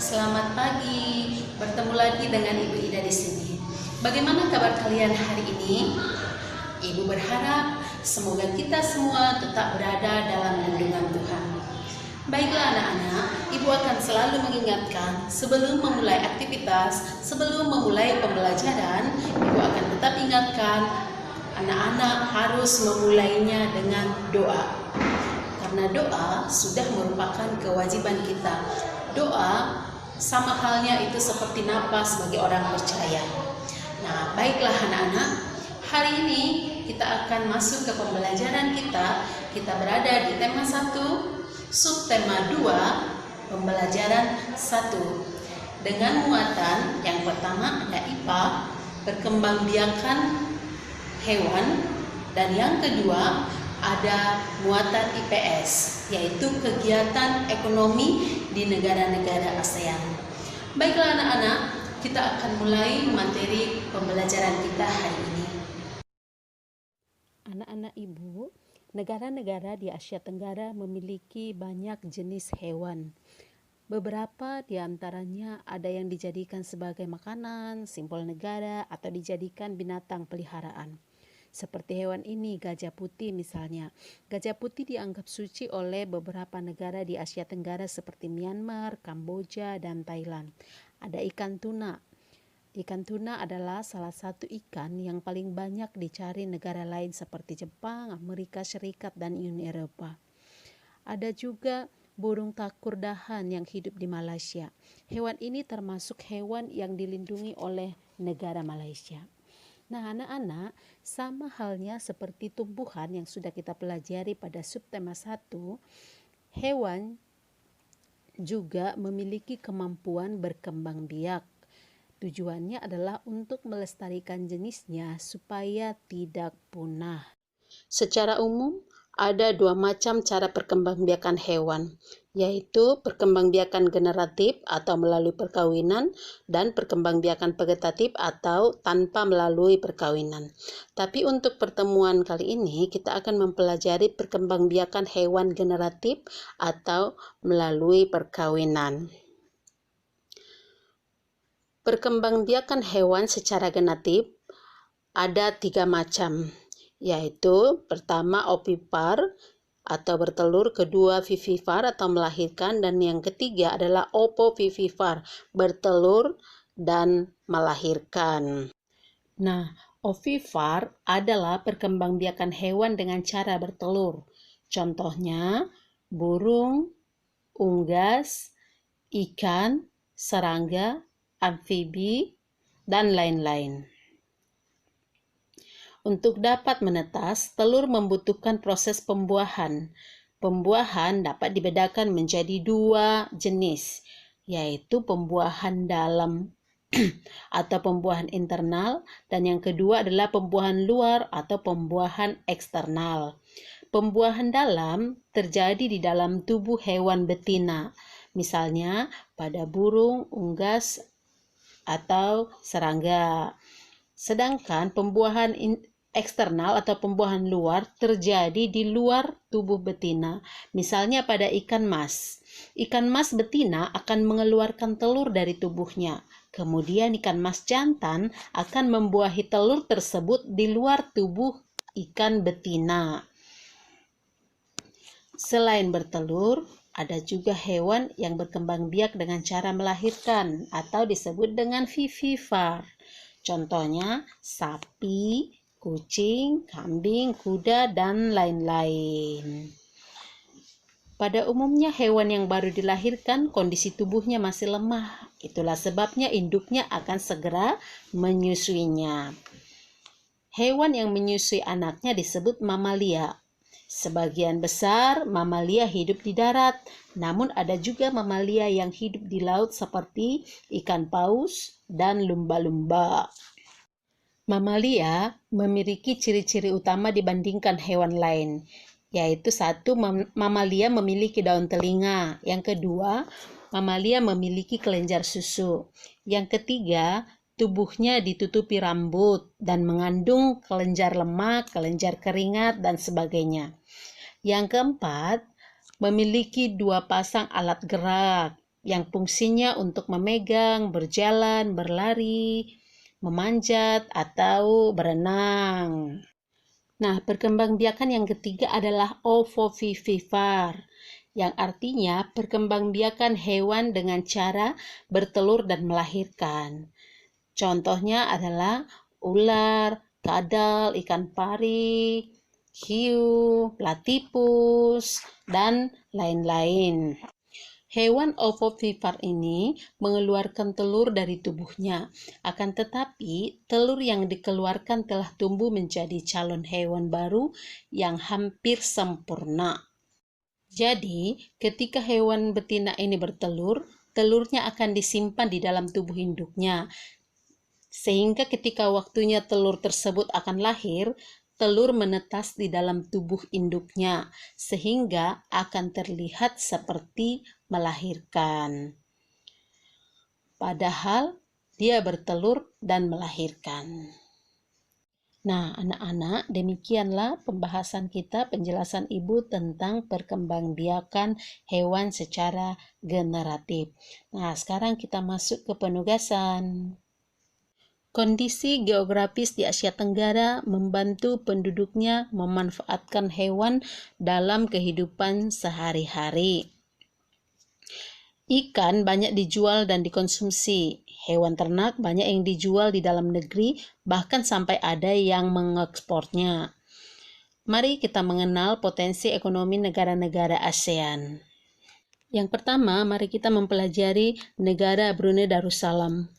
Selamat pagi, bertemu lagi dengan Ibu Ida di sini. Bagaimana kabar kalian hari ini? Ibu berharap semoga kita semua tetap berada dalam lindungan Tuhan. Baiklah anak-anak, Ibu akan selalu mengingatkan sebelum memulai aktivitas, sebelum memulai pembelajaran, Ibu akan tetap ingatkan anak-anak harus memulainya dengan doa. Karena doa sudah merupakan kewajiban kita. Doa sama halnya itu seperti napas bagi orang percaya. Nah, baiklah anak-anak, hari ini kita akan masuk ke pembelajaran kita. Kita berada di tema 1, subtema 2, pembelajaran 1. Dengan muatan yang pertama ada IPA, perkembangbiakan hewan, dan yang kedua ada muatan IPS, yaitu kegiatan ekonomi di negara-negara ASEAN. Baiklah anak-anak, kita akan mulai materi pembelajaran kita hari ini. Anak-anak ibu, negara-negara di Asia Tenggara memiliki banyak jenis hewan. Beberapa di antaranya ada yang dijadikan sebagai makanan, simbol negara, atau dijadikan binatang peliharaan. Seperti hewan ini, gajah putih misalnya. Gajah putih dianggap suci oleh beberapa negara di Asia Tenggara seperti Myanmar, Kamboja, dan Thailand. Ada ikan tuna. Ikan tuna adalah salah satu ikan yang paling banyak dicari negara lain seperti Jepang, Amerika Serikat, dan Uni Eropa. Ada juga burung takur dahan yang hidup di Malaysia. Hewan ini termasuk hewan yang dilindungi oleh negara Malaysia. Nah anak-anak, sama halnya seperti tumbuhan yang sudah kita pelajari pada subtema 1, hewan juga memiliki kemampuan berkembang biak. Tujuannya adalah untuk melestarikan jenisnya supaya tidak punah. Secara umum, ada 2 macam cara perkembangbiakan hewan, yaitu perkembangbiakan generatif atau melalui perkawinan dan perkembangbiakan vegetatif atau tanpa melalui perkawinan. Tapi untuk pertemuan kali ini kita akan mempelajari perkembangbiakan hewan generatif atau melalui perkawinan. Perkembangbiakan hewan secara genetik ada 3 macam, yaitu pertama ovipar atau bertelur, kedua vivipar atau melahirkan, dan yang ketiga adalah opovivipar, bertelur dan melahirkan. Nah, ovipar adalah perkembangbiakan hewan dengan cara bertelur. Contohnya burung, unggas, ikan, serangga, amfibi, dan lain-lain. Untuk dapat menetas, telur membutuhkan proses pembuahan. Pembuahan dapat dibedakan menjadi 2 jenis, yaitu pembuahan dalam atau pembuahan internal, dan yang kedua adalah pembuahan luar atau pembuahan eksternal. Pembuahan dalam terjadi di dalam tubuh hewan betina, misalnya pada burung, unggas, atau serangga. Sedangkan pembuahan eksternal atau pembuahan luar terjadi di luar tubuh betina, misalnya pada ikan mas. Ikan mas betina akan mengeluarkan telur dari tubuhnya. Kemudian ikan mas jantan akan membuahi telur tersebut di luar tubuh ikan betina. Selain bertelur, ada juga hewan yang berkembang biak dengan cara melahirkan atau disebut dengan vivipar. Contohnya sapi, kucing, kambing, kuda, dan lain-lain. Pada umumnya hewan yang baru dilahirkan kondisi tubuhnya masih lemah. Itulah sebabnya induknya akan segera menyusuinya. Hewan yang menyusui anaknya disebut mamalia. Sebagian besar mamalia hidup di darat, namun ada juga mamalia yang hidup di laut seperti ikan paus dan lumba-lumba. Mamalia memiliki ciri-ciri utama dibandingkan hewan lain, yaitu 1. Mamalia memiliki daun telinga. Yang kedua, mamalia memiliki kelenjar susu. Yang ketiga, tubuhnya ditutupi rambut dan mengandung kelenjar lemak, kelenjar keringat, dan sebagainya. Yang keempat, memiliki 2 pasang alat gerak, yang fungsinya untuk memegang, berjalan, berlari, memanjat, atau berenang. Nah, perkembangbiakan yang ketiga adalah ovovivipar, yang artinya perkembangbiakan hewan dengan cara bertelur dan melahirkan. Contohnya adalah ular, kadal, ikan pari, hiu, platypus, dan lain-lain. Hewan ovovivipar ini mengeluarkan telur dari tubuhnya. Akan tetapi, telur yang dikeluarkan telah tumbuh menjadi calon hewan baru yang hampir sempurna. Jadi, ketika hewan betina ini bertelur, telurnya akan disimpan di dalam tubuh induknya. Sehingga ketika waktunya telur tersebut akan lahir, telur menetas di dalam tubuh induknya, sehingga akan terlihat seperti melahirkan. Padahal dia bertelur dan melahirkan. Nah, anak-anak, demikianlah pembahasan kita, penjelasan Ibu tentang perkembangbiakan hewan secara generatif. Nah, sekarang kita masuk ke penugasan. Kondisi geografis di Asia Tenggara membantu penduduknya memanfaatkan hewan dalam kehidupan sehari-hari. Ikan banyak dijual dan dikonsumsi. Hewan ternak banyak yang dijual di dalam negeri, bahkan sampai ada yang mengekspornya. Mari kita mengenal potensi ekonomi negara-negara ASEAN. Yang pertama, mari kita mempelajari negara Brunei Darussalam.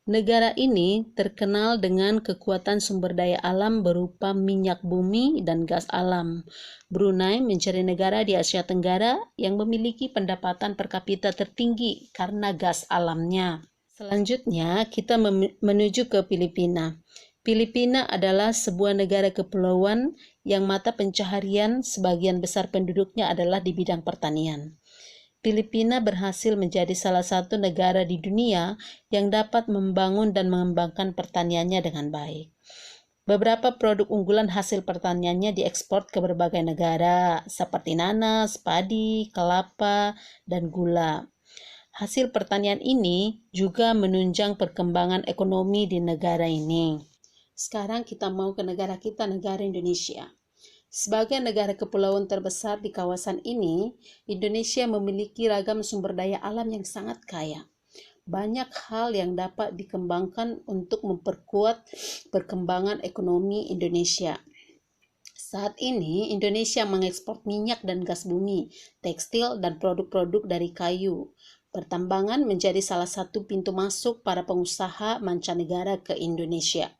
Negara ini terkenal dengan kekuatan sumber daya alam berupa minyak bumi dan gas alam. Brunei menjadi negara di Asia Tenggara yang memiliki pendapatan per kapita tertinggi karena gas alamnya. Selanjutnya, kita menuju ke Filipina. Filipina adalah sebuah negara kepulauan yang mata pencaharian sebagian besar penduduknya adalah di bidang pertanian. Filipina berhasil menjadi salah satu negara di dunia yang dapat membangun dan mengembangkan pertaniannya dengan baik. Beberapa produk unggulan hasil pertaniannya diekspor ke berbagai negara, seperti nanas, padi, kelapa, dan gula. Hasil pertanian ini juga menunjang perkembangan ekonomi di negara ini. Sekarang kita mau ke negara kita, negara Indonesia. Sebagai negara kepulauan terbesar di kawasan ini, Indonesia memiliki ragam sumber daya alam yang sangat kaya. Banyak hal yang dapat dikembangkan untuk memperkuat perkembangan ekonomi Indonesia. Saat ini, Indonesia mengekspor minyak dan gas bumi, tekstil, dan produk-produk dari kayu. Pertambangan menjadi salah satu pintu masuk para pengusaha mancanegara ke Indonesia.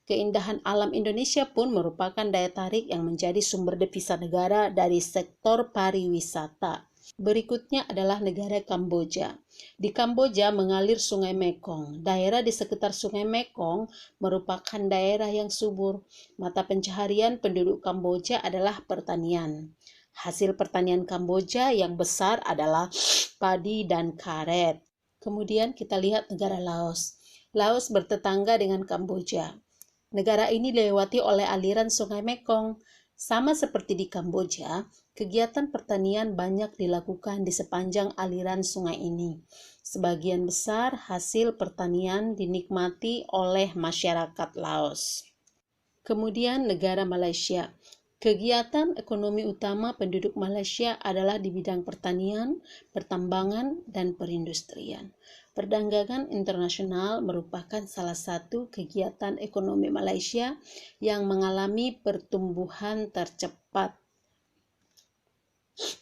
Keindahan alam Indonesia pun merupakan daya tarik yang menjadi sumber devisa negara dari sektor pariwisata. Berikutnya adalah negara Kamboja. Di Kamboja mengalir Sungai Mekong. Daerah di sekitar Sungai Mekong merupakan daerah yang subur. Mata pencaharian penduduk Kamboja adalah pertanian. Hasil pertanian Kamboja yang besar adalah padi dan karet. Kemudian kita lihat negara Laos. Laos bertetangga dengan Kamboja. Negara ini dilewati oleh aliran Sungai Mekong. Sama seperti di Kamboja, kegiatan pertanian banyak dilakukan di sepanjang aliran sungai ini. Sebagian besar hasil pertanian dinikmati oleh masyarakat Laos. Kemudian negara Malaysia. Kegiatan ekonomi utama penduduk Malaysia adalah di bidang pertanian, pertambangan, dan perindustrian. Perdagangan internasional merupakan salah satu kegiatan ekonomi Malaysia yang mengalami pertumbuhan tercepat.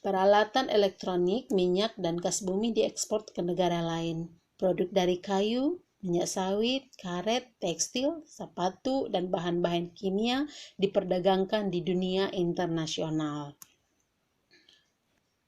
Peralatan elektronik, minyak, dan gas bumi diekspor ke negara lain. Produk dari kayu, minyak sawit, karet, tekstil, sepatu, dan bahan-bahan kimia diperdagangkan di dunia internasional.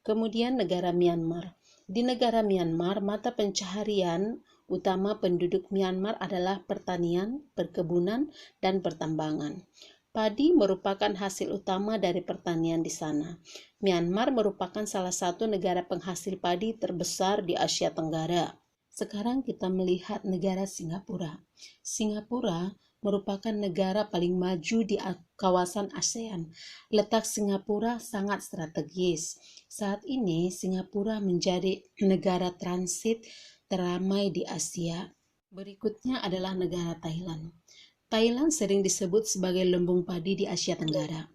Kemudian negara Myanmar. Di negara Myanmar, mata pencaharian utama penduduk Myanmar adalah pertanian, perkebunan, dan pertambangan. Padi merupakan hasil utama dari pertanian di sana. Myanmar merupakan salah satu negara penghasil padi terbesar di Asia Tenggara. Sekarang kita melihat negara Singapura. Singapura merupakan negara paling maju di kawasan ASEAN. Letak Singapura sangat strategis. Saat ini Singapura menjadi negara transit teramai di Asia. Berikutnya adalah negara Thailand. Thailand sering disebut sebagai lumbung padi di Asia Tenggara.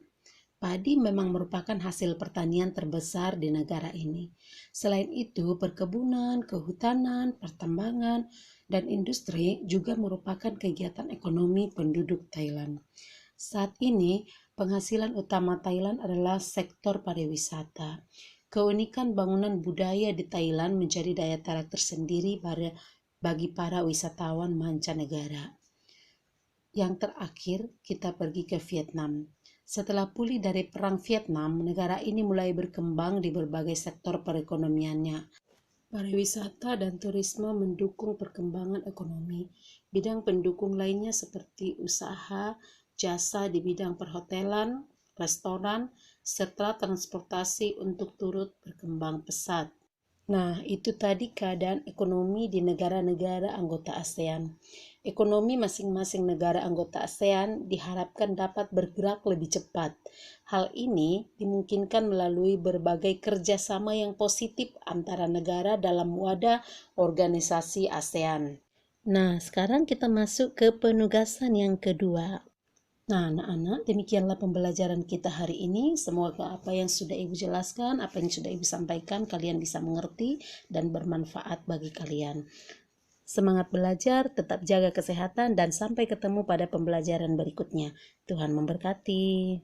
Padi memang merupakan hasil pertanian terbesar di negara ini. Selain itu, perkebunan, kehutanan, pertambangan, dan industri juga merupakan kegiatan ekonomi penduduk Thailand. Saat ini, penghasilan utama Thailand adalah sektor pariwisata. Keunikan bangunan budaya di Thailand menjadi daya tarik tersendiri bagi para wisatawan mancanegara. Yang terakhir, kita pergi ke Vietnam. Setelah pulih dari Perang Vietnam, negara ini mulai berkembang di berbagai sektor perekonomiannya. Pariwisata dan turisme mendukung perkembangan ekonomi. Bidang pendukung lainnya seperti usaha, jasa di bidang perhotelan, restoran, serta transportasi untuk turut berkembang pesat. Nah, itu tadi keadaan ekonomi di negara-negara anggota ASEAN. Ekonomi masing-masing negara anggota ASEAN diharapkan dapat bergerak lebih cepat. Hal ini dimungkinkan melalui berbagai kerjasama yang positif antara negara dalam wadah organisasi ASEAN. Nah, sekarang kita masuk ke penugasan yang kedua. Nah, anak-anak, demikianlah pembelajaran kita hari ini. Semoga apa yang sudah Ibu jelaskan, apa yang sudah Ibu sampaikan, kalian bisa mengerti dan bermanfaat bagi kalian. Semangat belajar, tetap jaga kesehatan, dan sampai ketemu pada pembelajaran berikutnya. Tuhan memberkati.